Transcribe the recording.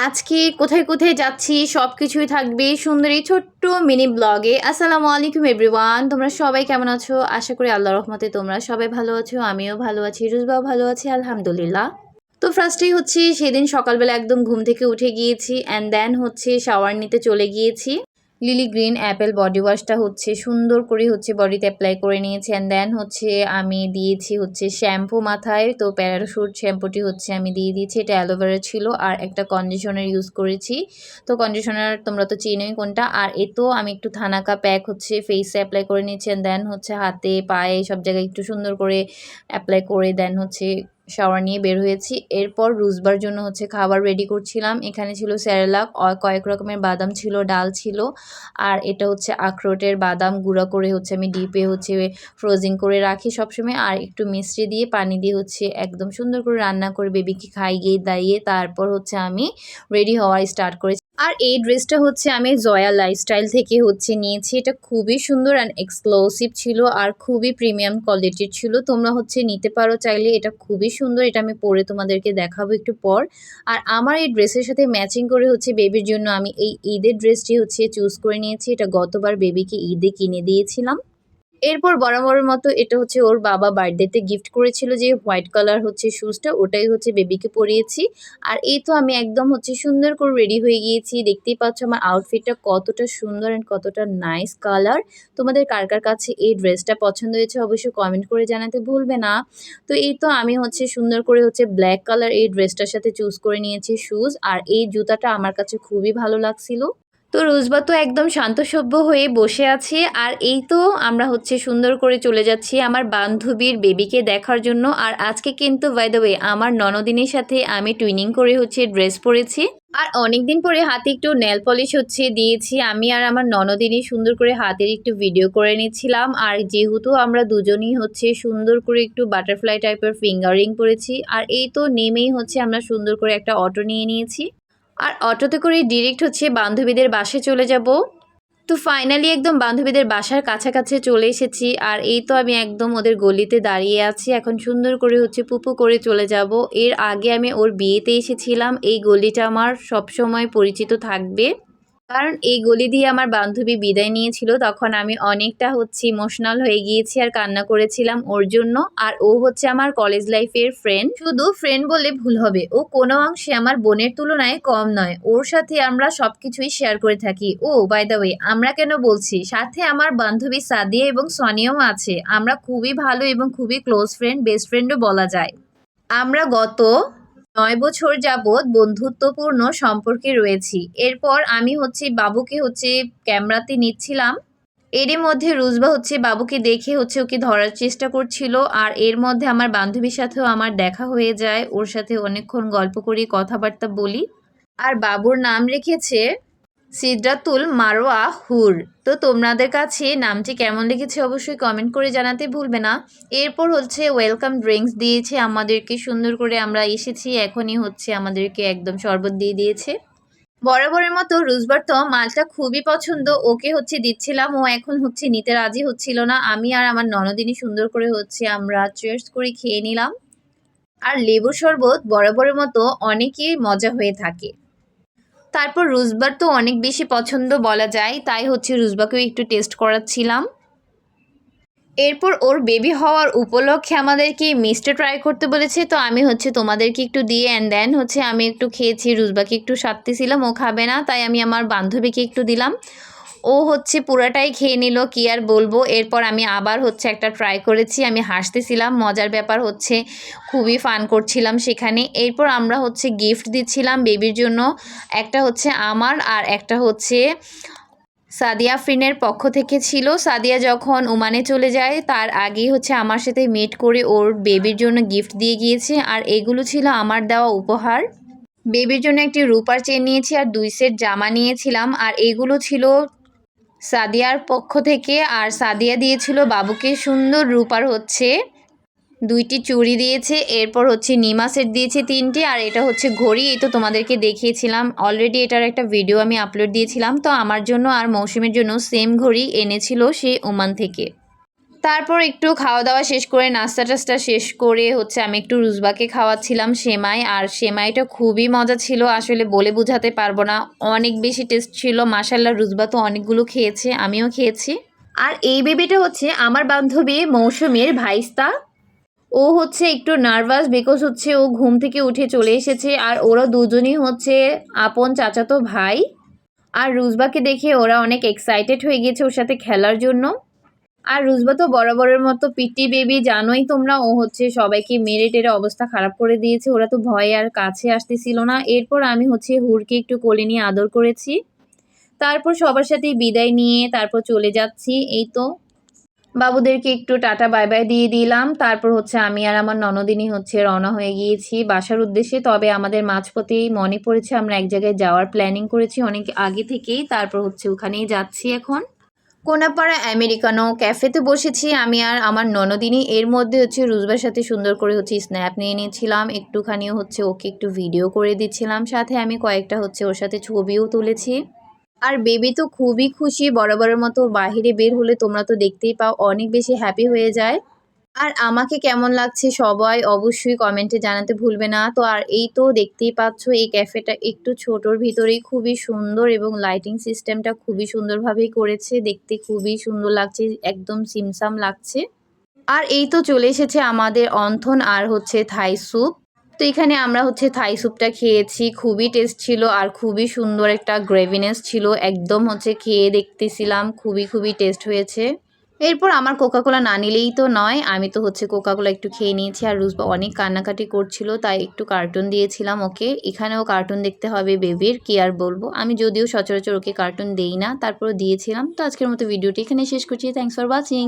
আজকে কোথায় কোথায় যাচ্ছি সব কিছুই থাকবে সুন্দর এই ছোট্ট মিনি ব্লগে। আসসালামু আলাইকুম এভরিওয়ান, তোমরা সবাই কেমন আছো? আশা করি আল্লাহর রহমতে তোমরা সবাই ভালো আছো, আমিও ভালো আছি, রুজবাও ভালো আছি আলহামদুলিল্লাহ। তো ফার্স্টেই হচ্ছে সেদিন সকালবেলা একদম ঘুম থেকে উঠে গিয়েছি অ্যান্ড দেন হচ্ছে শাওয়ার নিতে চলে গিয়েছি। লিলি গ্রিন অ্যাপেল বডি ওয়াশটা হচ্ছে সুন্দর করে হচ্ছে বডিতে অ্যাপ্লাই করে নিয়েছি অ্যান্ড দেন হচ্ছে আমি দিয়েছি হচ্ছে শ্যাম্পু মাথায়। তো প্যারাশুট শ্যাম্পুটি হচ্ছে আমি দিয়ে দিয়েছি, এটা অ্যালোভেরা ছিল আর একটা কন্ডিশনার ইউজ করেছি। তো কন্ডিশনার তোমরা তো চিনোই কোনটা। আর এ তো আমি একটু থানাকা প্যাক হচ্ছে ফেসে অ্যাপ্লাই করে নিয়েছি অ্যান্ড দেন হচ্ছে হাতে পায়ে সব জায়গায় একটু সুন্দর করে অ্যাপ্লাই করে দেন হচ্ছে শাওয়ার নিয়ে বের হয়েছি। এরপর রুজবার জন্য হচ্ছে খাবার রেডি করছিলাম। এখানে ছিল সেরেলাক, কয়েক রকমের বাদাম ছিল, ডাল ছিল, আর এটা হচ্ছে আখরোটের বাদাম গুঁড়া করে হচ্ছে আমি ডিপে হচ্ছে ফ্রোজিং করে রাখি সবসময়। আর একটু মিষ্টি দিয়ে পানি দিয়ে হচ্ছে একদম সুন্দর করে রান্না করে বেবিকে খাইয়ে দাইয়ে তারপর হচ্ছে আমি রেডি হওয়া স্টার্ট করেছি। আর এই ড্রেসটা হচ্ছে আমি জয়া লাইফস্টাইল থেকে হচ্ছে নিয়েছি। এটা খুবই সুন্দর অ্যান্ড এক্সক্লুসিভ ছিল আর খুবই প্রিমিয়াম কোয়ালিটির ছিল। তোমরা হচ্ছে নিতে পারো চাইলে, এটা খুবই সুন্দর। এটা আমি পরে তোমাদেরকে দেখাবো একটু পর। আর আমার এই ড্রেসের সাথে ম্যাচিং করে হচ্ছে বেবির জন্য আমি এই ঈদের ড্রেসটি হচ্ছে চুজ করে নিয়েছি। এটা গতবার বেবিকে ঈদে কিনে দিয়েছিলাম। এরপর বরাবরের মতো এটা হচ্ছে ওর বাবা বার্থডেতে গিফট করেছিল, যে হোয়াইট কালার হচ্ছে শুজটা, ওটাই হচ্ছে বেবিকে পরিয়েছি। আর এই তো আমি একদম হচ্ছে সুন্দর করে রেডি হয়ে গিয়েছি। দেখতেই পাচ্ছ আমার আউটফিটটা কতটা সুন্দর অ্যান্ড কতটা নাইস কালার। তোমাদের কার কার কাছে এই ড্রেসটা পছন্দ হয়েছে অবশ্যই কমেন্ট করে জানাতে ভুলবে না। তো এই তো আমি হচ্ছে সুন্দর করে হচ্ছে ব্ল্যাক কালার এই ড্রেসটার সাথে চুজ করে নিয়েছি শুজ। আর এই জুতাটা আমার কাছে খুবই ভালো লাগছিল। তো রোজবা তো একদম শান্তসভ্য হয়ে বসে আছে। আর এই তো আমরা হচ্ছে সুন্দর করে চলে যাচ্ছি আমার বান্ধবীর বেবিকে দেখার জন্য। আর আজকে কিন্তু বাই দ্য ওয়ে আমার ননদিনীর সাথে আমি টুইনিং করে হচ্ছে ড্রেস পরেছি। আর অনেকদিন পরে হাতে একটু নেল পলিশ হচ্ছে দিয়েছি আমি আর আমার ননদিনী সুন্দর করে হাতের একটু ভিডিও করে নিচ্ছিলাম। আর যেহেতু আমরা দুজনই হচ্ছে সুন্দর করে একটু বাটারফ্লাই টাইপের ফিঙ্গারিং করেছি। আর এই তো নেমেই হচ্ছে আমরা সুন্দর করে একটা অটো নিয়ে নিয়েছি। আর অটোতে করে ডিরেক্ট হচ্ছে বান্ধবীদের বাসায় চলে যাব। তো ফাইনালি একদম বান্ধবীদের বাসার কাছাকাছি চলে এসেছি। আর এই তো আমি একদম ওদের গলিতে দাঁড়িয়ে আছি। এখন সুন্দর করে হচ্ছে পুপু করে চলে যাব। এর আগে আমি ওর বিয়েতে এসেছিলাম। এই গলিটা আমার সব সময় পরিচিত থাকবে, কারণ এই গলি দিয়ে আমার বান্ধবী বিদায় নিয়েছিল। তখন আমি অনেকটা হচ্ছে ইমোশনাল হয়ে গিয়েছি আর কান্না করেছিলাম ওর জন্য। আর ও হচ্ছে আমার কলেজ লাইফের ফ্রেন্ড, শুধু ফ্রেন্ড বলে ভুল হবে, ও কোনো অংশে আমার বোনের তুলনায় কম নয়। ওর সাথে আমরা সবকিছুই শেয়ার করে থাকি। ও বাই দ্য ওয়ে, আমরা কেন বলছি, সাথে আমার বান্ধবী সাদিয়া এবং সোনিয়াও আছে। আমরা খুবই ভালো এবং খুবই ক্লোজ ফ্রেন্ড, বেস্ট ফ্রেন্ডও বলা যায়। আমরা গত 9 বছর যাবৎ বন্ধুত্বপূর্ণ সম্পর্কে রয়েছি। এরপর আমি হচ্ছে বাবুকে হচ্ছে ক্যামেরাতে নিচ্ছিলাম। এরই মধ্যে রুজবা হচ্ছে বাবুকে দেখে হচ্ছে ওকে ধরার চেষ্টা করছিল। আর এর মধ্যে আমার বান্ধবীর সাথেও আমার দেখা হয়ে যায়, ওর সাথে অনেকক্ষণ গল্প করি, কথাবার্তা বলি। আর বাবুর নাম রেখেছে সিদ্রাতুল মারওয়া হুর। তো তোমাদের কাছে নামটি কেমন লেগেছে অবশ্যই কমেন্ট করে জানাতে ভুলবে না। এরপর হচ্ছে ওয়েলকাম ড্রিঙ্কস দিয়েছে আমাদেরকে সুন্দর করে, আমরা এসেছি এখনই হচ্ছে আমাদেরকে একদম শরবত দিয়ে দিয়েছে। বরাবরের মতো রুজবার তো মালটা খুবই পছন্দ, ওকে হচ্ছে দিচ্ছিলাম, ও এখন হচ্ছে নিতে রাজি হচ্ছিল না। আমি আর আমার ননদিনী সুন্দর করে হচ্ছে আমরা চিয়ার্স করে খেয়ে নিলাম। আর লেবুর শরবত বরাবরের মতো অনেকই মজা হয়ে থাকে। তারপর রুজবার তো অনেক বেশি পছন্দ বলা যায়, তাই হচ্ছে রুজবাকেও একটু টেস্ট করাচ্ছিলাম। এরপর ওর বেবি হওয়ার উপলক্ষে আমাদেরকে মিষ্টি ট্রাই করতে বলেছে। তো আমি হচ্ছে তোমাদেরকে একটু দিয়ে অ্যান্ড দেন হচ্ছে আমি একটু খেয়েছি। রুজবাকে একটু সাধতেছিলাম, ও খাবে না, তাই আমি আমার বান্ধবীকে একটু দিলাম। ও হচ্ছে পুরাটাই খেয়ে নিল, কি আর বলবো। এরপর আমি আবার হচ্ছে একটা ট্রাই করেছি, আমি হাসতেছিলাম, মজার ব্যাপার হচ্ছে খুবই ফান করছিলাম সেখানে। এরপর আমরা হচ্ছে গিফট দিচ্ছিলাম বেবির জন্য, একটা হচ্ছে আমার আর একটা হচ্ছে সাদিয়া ফ্রিনের পক্ষ থেকে ছিল। সাদিয়া যখন ওমানে চলে যায় তার আগেই হচ্ছে আমার সাথে মিট করে ওর বেবির জন্য গিফট দিয়ে গিয়েছে। আর এগুলো ছিল আমার দেওয়া উপহার। বেবির জন্য একটি রূপার চেন নিয়েছি আর 2 সেট জামা নিয়েছিলাম। আর এগুলো ছিল সাদিয়ার পক্ষ থেকে। আর সাদিয়া দিয়েছিল বাবুকে সুন্দর রূপার হচ্ছে 2টি চুড়ি দিয়েছে। এরপর হচ্ছে নিমা সেট দিয়েছে 3টি। আর এটা হচ্ছে ঘড়ি, এই তো তোমাদেরকে দেখিয়েছিলাম অলরেডি, এটার একটা ভিডিও আমি আপলোড দিয়েছিলাম। তো আমার জন্য আর মৌসুমের জন্য সেম ঘড়ি এনেছিল সে ওমান থেকে। তারপর একটু খাওয়া দাওয়া শেষ করে নাস্তা টাস্তা শেষ করে হচ্ছে আমি একটু রুজবাকে খাওয়াচ্ছিলাম সেমাই, আর সেমাইটা খুবই মজা ছিল, আসলে বলে বোঝাতে পারবো না, অনেক বেশি টেস্ট ছিল। মাশাআল্লাহ রুজবা তো অনেকগুলো খেয়েছে, আমিও খেয়েছি। আর এই বেবিটা হচ্ছে আমার বান্ধবী মৌসুমীর ভাইস্তা। ও হচ্ছে একটু নার্ভাস বিকজ হচ্ছে ও ঘুম থেকে উঠে চলে এসেছে, আর ওরা দুজনই হচ্ছে আপন চাচাতো ভাই। আর রুজবাকে দেখে ওরা অনেক এক্সাইটেড হয়ে গেছে ওর সাথে খেলার জন্য। আর রুজবা তো বরাবরের মতো পিটি বেবি, জানোই তোমরা, ও হচ্ছে সবাইকে মেরে টেরে অবস্থা খারাপ করে দিয়েছে, ওরা তো ভয়ে আর কাছে আসতেছিল না। এরপর আমি হচ্ছে হুরকে একটু কোলে নিয়ে আদর করেছি, তারপর সবার সাথে বিদায় নিয়ে তারপর চলে যাচ্ছি। এই তো বাবুদেরকে একটু টাটা বাই বাই দিয়ে দিলাম, তারপর হচ্ছে আমি আর আমার ননদিনী হচ্ছে রওনা হয়ে গিয়েছি বাসার উদ্দেশ্যে। তবে আমাদের মাঝপথেই মনে পড়েছে আমরা এক জায়গায় যাওয়ার প্ল্যানিং করেছি অনেক আগে থেকেই, তারপর হচ্ছে ওখানেই যাচ্ছি এখন। কোনাপাড়া আমেরিকানো ক্যাফেতে বসেছি আমি আর আমার ননদিনী। এর মধ্যে হচ্ছে রুজবার সাথে সুন্দর করে হচ্ছে স্ন্যাপ নিয়ে নিয়েছিলাম, একটুখানি হচ্ছে ওকে একটু ভিডিও করে দিচ্ছিলাম, সাথে আমি কয়েকটা হচ্ছে ওর সাথে ছবিও তুলেছি। আর বেবি তো খুবই খুশি, বরাবরের মতো বাহিরে বের হলে তোমরা তো দেখতেই পাও অনেক বেশি হ্যাপি হয়ে যায়। আর আমাকে কেমন লাগছে সবাই অবশ্যই কমেন্টে জানাতে ভুলবে না। তো আর এই তো দেখতেই পাচ্ছ এই ক্যাফেটা একটু ছোটোর ভিতরেই খুবই সুন্দর, এবং লাইটিং সিস্টেমটা খুবই সুন্দরভাবেই করেছে, দেখতে খুবই সুন্দর লাগছে, একদম সিমসাম লাগছে। আর এই তো চলে এসেছে আমাদের অন্থন আর হচ্ছে থাই স্যুপ। তো এখানে আমরা হচ্ছে থাই স্যুপটা খেয়েছি, খুবই টেস্ট ছিল আর খুবই সুন্দর একটা গ্রেভিনেস ছিল, একদম হচ্ছে খেয়ে দেখতেছিলাম, খুবই খুবই টেস্ট হয়েছে। এরপর আমার কোকাকোলা না নিলেই তো নয়, আমি তো হচ্ছে কোকাকোলা একটু খেয়ে নিয়েছি। আর রুজবা অনেক কান্নাকাটি করছিল, তাই একটু কার্টুন দিয়েছিলাম ওকে। এখানেও কার্টুন দেখতে হবে বেবির, কি আর বলবো, আমি যদিও সচরাচর ওকে কার্টুন দেই না, তারপরও দিয়েছিলাম। তো আজকের মতো ভিডিওটি এখানে শেষ করছি। Thanks for watching.